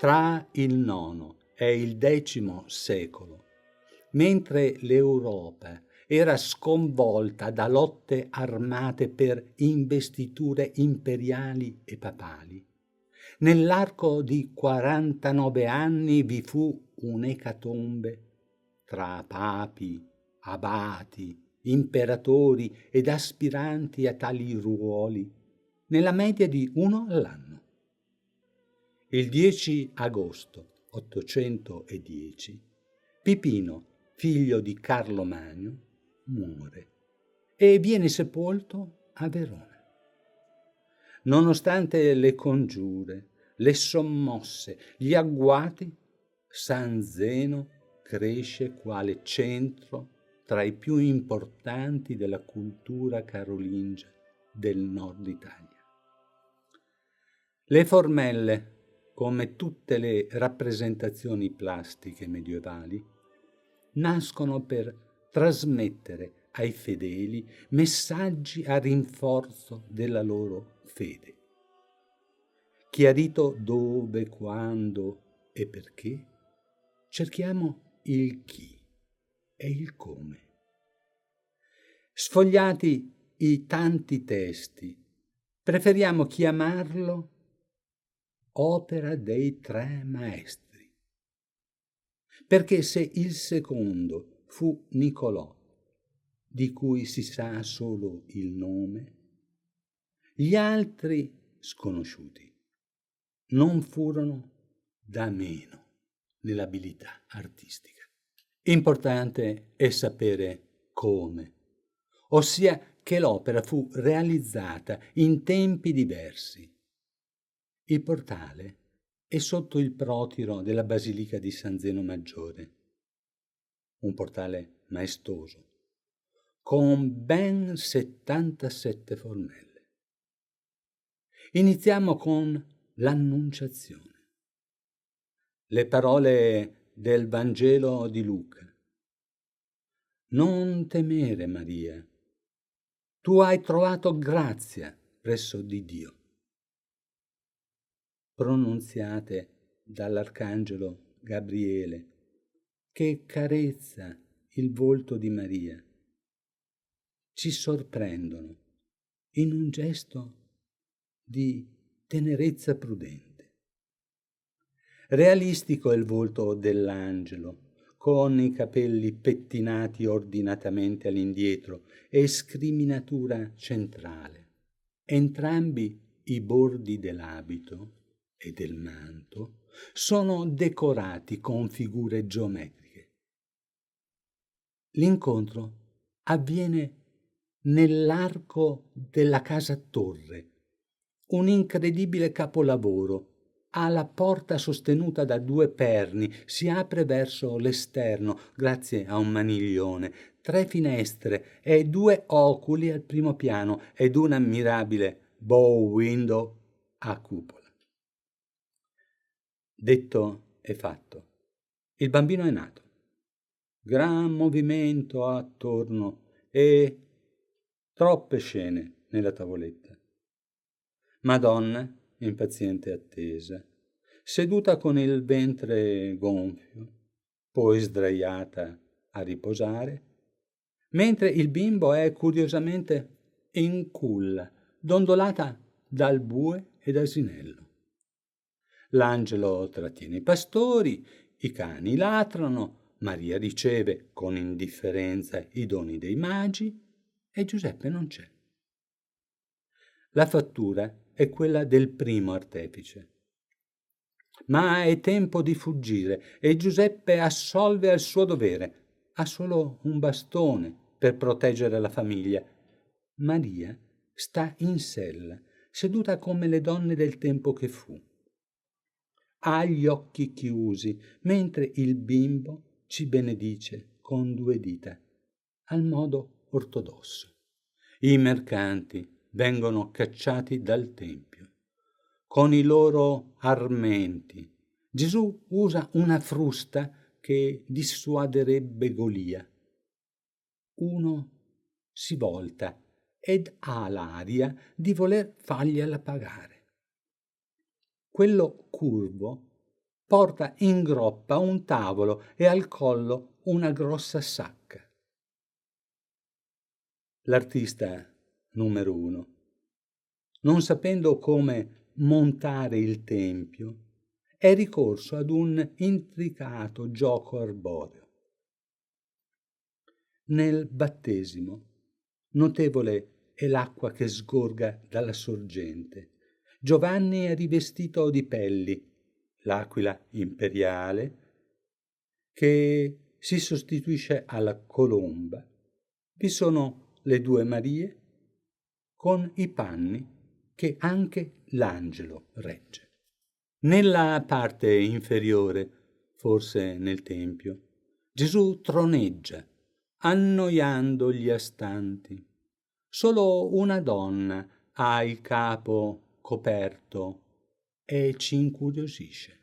Tra il IX e il X secolo, mentre l'Europa era sconvolta da lotte armate per investiture imperiali e papali, nell'arco di 49 anni vi fu un'ecatombe tra papi, abati, imperatori ed aspiranti a tali ruoli, nella media di uno all'anno. Il 10 agosto 810, Pipino, figlio di Carlo Magno, muore e viene sepolto a Verona. Nonostante le congiure, le sommosse, gli agguati, San Zeno cresce quale centro tra i più importanti della cultura carolingia del nord Italia. Le formelle, come tutte le rappresentazioni plastiche medievali, nascono per trasmettere ai fedeli messaggi a rinforzo della loro fede. Chiarito dove, quando e perché, cerchiamo il chi e il come. Sfogliati i tanti testi, preferiamo chiamarlo opera dei tre maestri, perché se il secondo fu Niccolò, di cui si sa solo il nome, gli altri sconosciuti non furono da meno nell'abilità artistica. Importante è sapere come, ossia che l'opera fu realizzata in tempi diversi. Il portale è sotto il protiro della Basilica di San Zeno Maggiore, un portale maestoso, con ben 77 formelle. Iniziamo con l'Annunciazione. Le parole del Vangelo di Luca. Non temere, Maria, tu hai trovato grazia presso di Dio. Pronunziate dall'Arcangelo Gabriele, che carezza il volto di Maria, ci sorprendono in un gesto di tenerezza prudente. Realistico è il volto dell'angelo, con i capelli pettinati ordinatamente all'indietro e scriminatura centrale. Entrambi i bordi dell'abito e del manto sono decorati con figure geometriche. L'incontro avviene nell'arco della casa torre, un incredibile capolavoro. La porta sostenuta da due perni si apre verso l'esterno grazie a un maniglione, 3 finestre e 2 oculi al primo piano ed un ammirabile bow window a cupola. Detto e fatto, il bambino è nato. Gran movimento attorno e troppe scene nella tavoletta. Madonna, in paziente attesa, seduta con il ventre gonfio, poi sdraiata a riposare, mentre il bimbo è curiosamente in culla, dondolata dal bue ed asinello. L'angelo trattiene i pastori, i cani latrano, Maria riceve con indifferenza i doni dei magi e Giuseppe non c'è. La fattura è quella del primo artefice. Ma è tempo di fuggire e Giuseppe assolve al suo dovere. Ha solo un bastone per proteggere la famiglia. Maria sta in sella, seduta come le donne del tempo che fu. Ha gli occhi chiusi, mentre il bimbo ci benedice con 2 dita, al modo ortodosso. I mercanti vengono cacciati dal Tempio. Con i loro armenti, Gesù usa una frusta che dissuaderebbe Golia. Uno si volta ed ha l'aria di voler fargliela pagare. Quello curvo porta in groppa un tavolo e al collo una grossa sacca. L'artista numero 1, non sapendo come montare il tempio, è ricorso ad un intricato gioco arboreo. Nel battesimo, notevole è l'acqua che sgorga dalla sorgente. Giovanni è rivestito di pelli, l'aquila imperiale, che si sostituisce alla colomba. Vi sono le due Marie con i panni che anche l'angelo regge. Nella parte inferiore, forse nel Tempio, Gesù troneggia, annoiando gli astanti. Solo una donna ha il capo coperto e ci incuriosisce.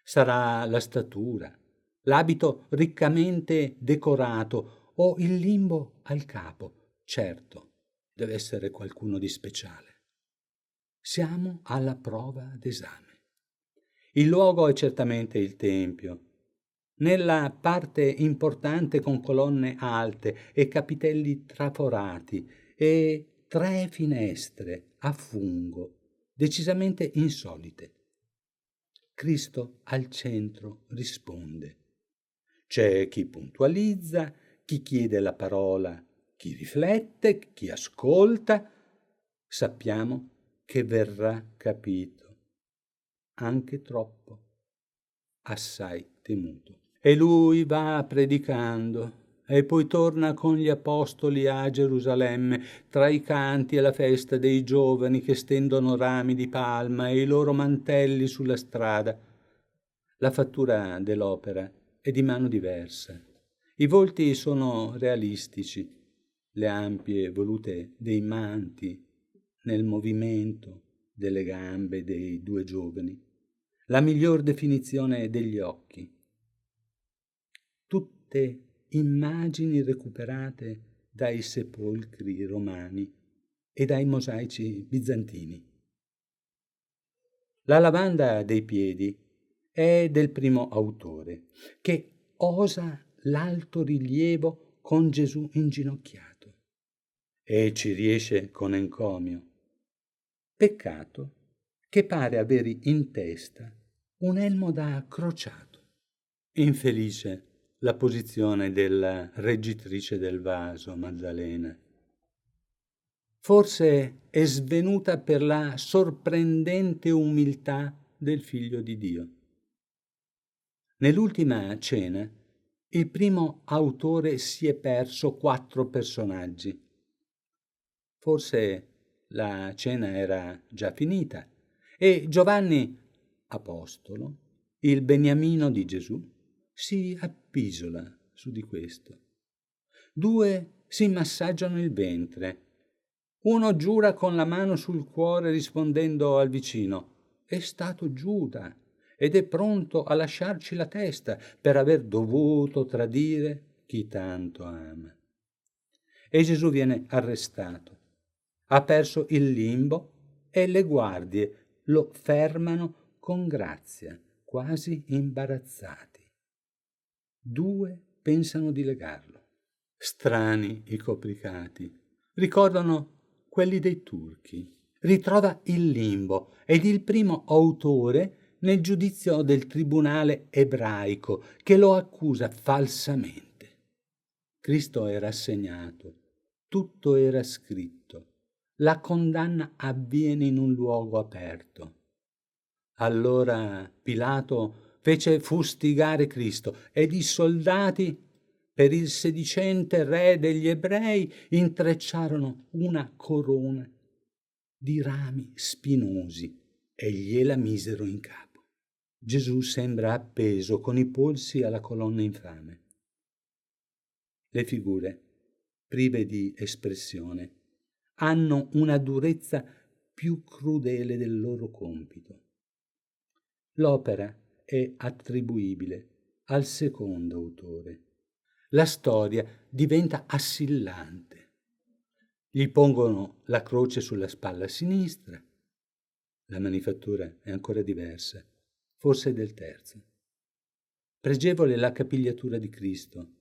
Sarà la statura, l'abito riccamente decorato o il limbo al capo. Certo, deve essere qualcuno di speciale. Siamo alla prova d'esame. Il luogo è certamente il Tempio. Nella parte importante con colonne alte e capitelli traforati e 3 finestre a fungo, decisamente insolite. Cristo al centro risponde. C'è chi puntualizza, chi chiede la parola, chi riflette, chi ascolta. Sappiamo che verrà capito, anche troppo, assai temuto. E lui va predicando e poi torna con gli apostoli a Gerusalemme, tra i canti e la festa dei giovani che stendono rami di palma e i loro mantelli sulla strada. La fattura dell'opera è di mano diversa. I volti sono realistici, le ampie volute dei manti nel movimento delle gambe dei 2 giovani, la miglior definizione degli occhi. Tutte immagini recuperate dai sepolcri romani e dai mosaici bizantini. La lavanda dei piedi è del primo autore, che osa l'alto rilievo con Gesù inginocchiato e ci riesce con encomio. Peccato che pare avere in testa un elmo da crociato. Infelice la posizione della reggitrice del vaso, Maddalena. Forse è svenuta per la sorprendente umiltà del Figlio di Dio. Nell'ultima cena, il primo autore si è perso 4 personaggi. Forse la cena era già finita e Giovanni, apostolo, il beniamino di Gesù, si appisola su di questo. 2 si massaggiano il ventre. Uno giura con la mano sul cuore rispondendo al vicino: è stato Giuda ed è pronto a lasciarci la testa per aver dovuto tradire chi tanto ama. E Gesù viene arrestato. Ha perso il limbo e le guardie lo fermano con grazia, quasi imbarazzati. 2 pensano di legarlo. Strani i copricati. Ricordano quelli dei turchi. Ritrova il limbo ed il primo autore nel giudizio del tribunale ebraico che lo accusa falsamente. Cristo è rassegnato, tutto era scritto. La condanna avviene in un luogo aperto. Allora Pilato fece fustigare Cristo ed i soldati, per il sedicente re degli ebrei, intrecciarono una corona di rami spinosi e gliela misero in capo. Gesù sembra appeso con i polsi alla colonna infame. Le figure, prive di espressione, hanno una durezza più crudele del loro compito. L'opera è attribuibile al secondo autore. La storia diventa assillante. Gli pongono la croce sulla spalla sinistra. La manifattura è ancora diversa. forse del terzo. Pregevole la capigliatura di Cristo,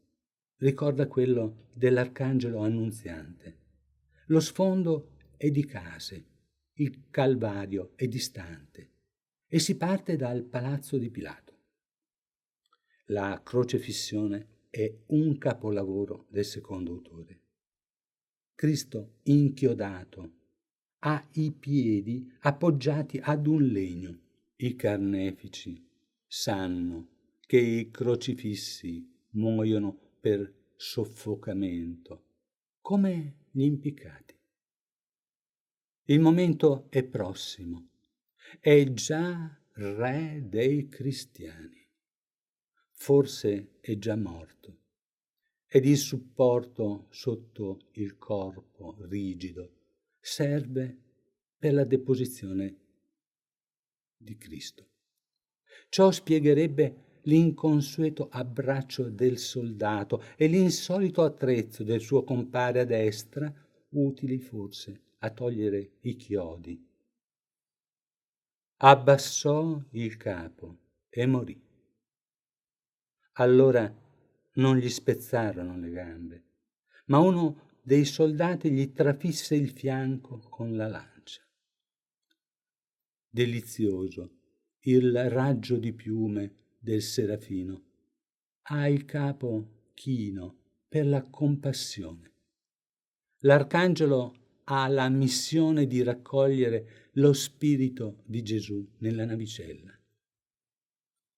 ricorda quello dell'arcangelo annunziante. Lo sfondo è di case, il Calvario è distante e si parte dal palazzo di Pilato. La crocefissione è un capolavoro del secondo autore. Cristo inchiodato ha i piedi appoggiati ad un legno. I carnefici sanno che i crocifissi muoiono per soffocamento, come gli impiccati. Il momento è prossimo. È già re dei cristiani. Forse è già morto. Ed il supporto sotto il corpo rigido serve per la deposizione di Cristo. Ciò spiegherebbe l'inconsueto abbraccio del soldato e l'insolito attrezzo del suo compare a destra, utili forse a togliere i chiodi. Abbassò il capo e morì. Allora non gli spezzarono le gambe, ma uno dei soldati gli trafisse il fianco con la lancia. Delizioso il raggio di piume del serafino, ha il capo chino per la compassione. L'arcangelo ha la missione di raccogliere lo spirito di Gesù nella navicella.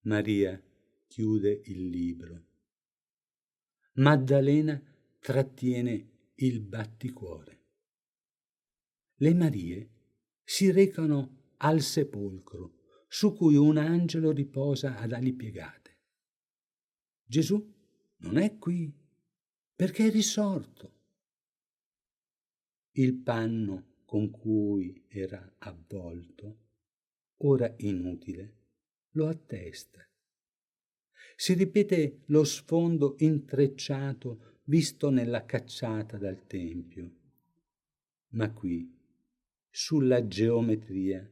Maria chiude il libro. Maddalena trattiene il batticuore. Le Marie si recano al sepolcro, su cui un angelo riposa ad ali piegate. Gesù non è qui, perché è risorto. Il panno con cui era avvolto, ora inutile, lo attesta. Si ripete lo sfondo intrecciato visto nella cacciata dal Tempio. Ma qui, sulla geometria,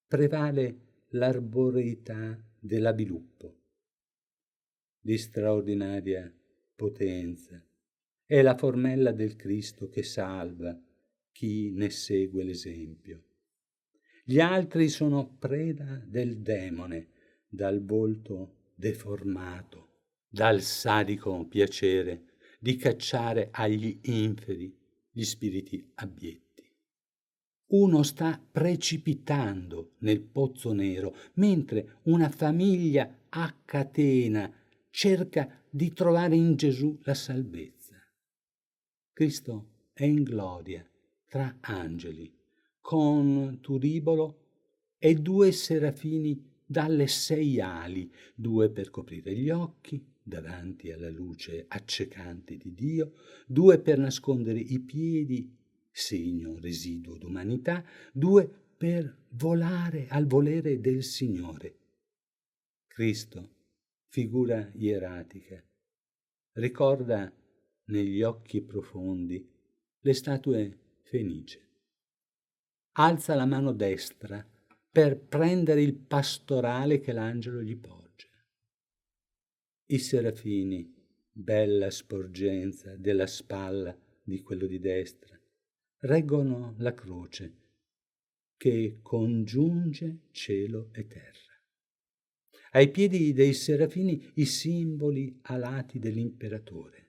prevale l'arboreità dell'aviluppo. Di straordinaria potenza è la formella del Cristo che salva chi ne segue l'esempio. Gli altri sono preda del demone, dal volto deformato, dal sadico piacere di cacciare agli inferi gli spiriti abietti. Uno sta precipitando nel pozzo nero, mentre una famiglia a catena cerca di trovare in Gesù la salvezza. Cristo è in gloria tra angeli, con turibolo e 2 serafini dalle 6 ali, 2 per coprire gli occhi davanti alla luce accecante di Dio, 2 per nascondere i piedi, segno residuo d'umanità, 2 per volare al volere del Signore. Cristo, figura ieratica, ricorda negli occhi profondi le statue fenicie. Alza la mano destra per prendere il pastorale che l'angelo gli porge. I serafini, bella sporgenza della spalla di quello di destra, reggono la croce che congiunge cielo e terra. Ai piedi dei serafini i simboli alati dell'imperatore.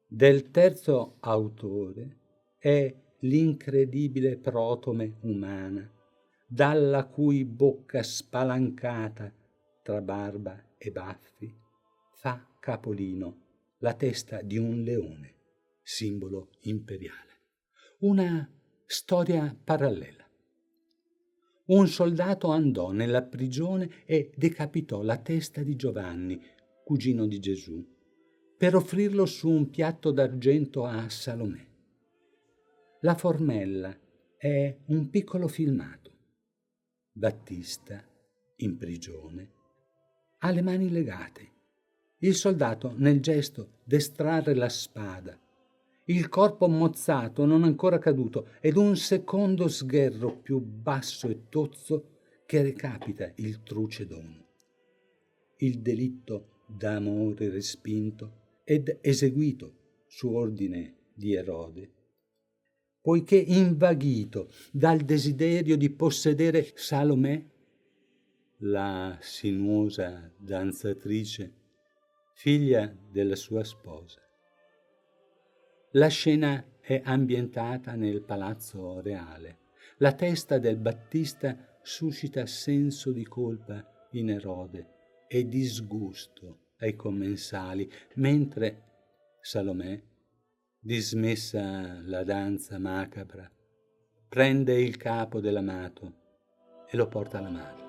Del terzo autore è l'incredibile protome umana, dalla cui bocca spalancata tra barba e baffi fa capolino la testa di un leone, simbolo imperiale. Una storia parallela. Un soldato andò nella prigione e decapitò la testa di Giovanni, cugino di Gesù, per offrirlo su un piatto d'argento a Salomè. La formella è un piccolo filmato. Battista, in prigione, ha le mani legate. Il soldato, nel gesto d'estrarre la spada, il corpo mozzato, non ancora caduto, ed un secondo sgherro più basso e tozzo che recapita il truce dono. Il delitto d'amore respinto ed eseguito su ordine di Erode, poiché invaghito dal desiderio di possedere Salomè, la sinuosa danzatrice, figlia della sua sposa. La scena è ambientata nel palazzo reale. La testa del Battista suscita senso di colpa in Erode e disgusto ai commensali, mentre Salomè, dismessa la danza macabra, prende il capo dell'amato e lo porta alla madre.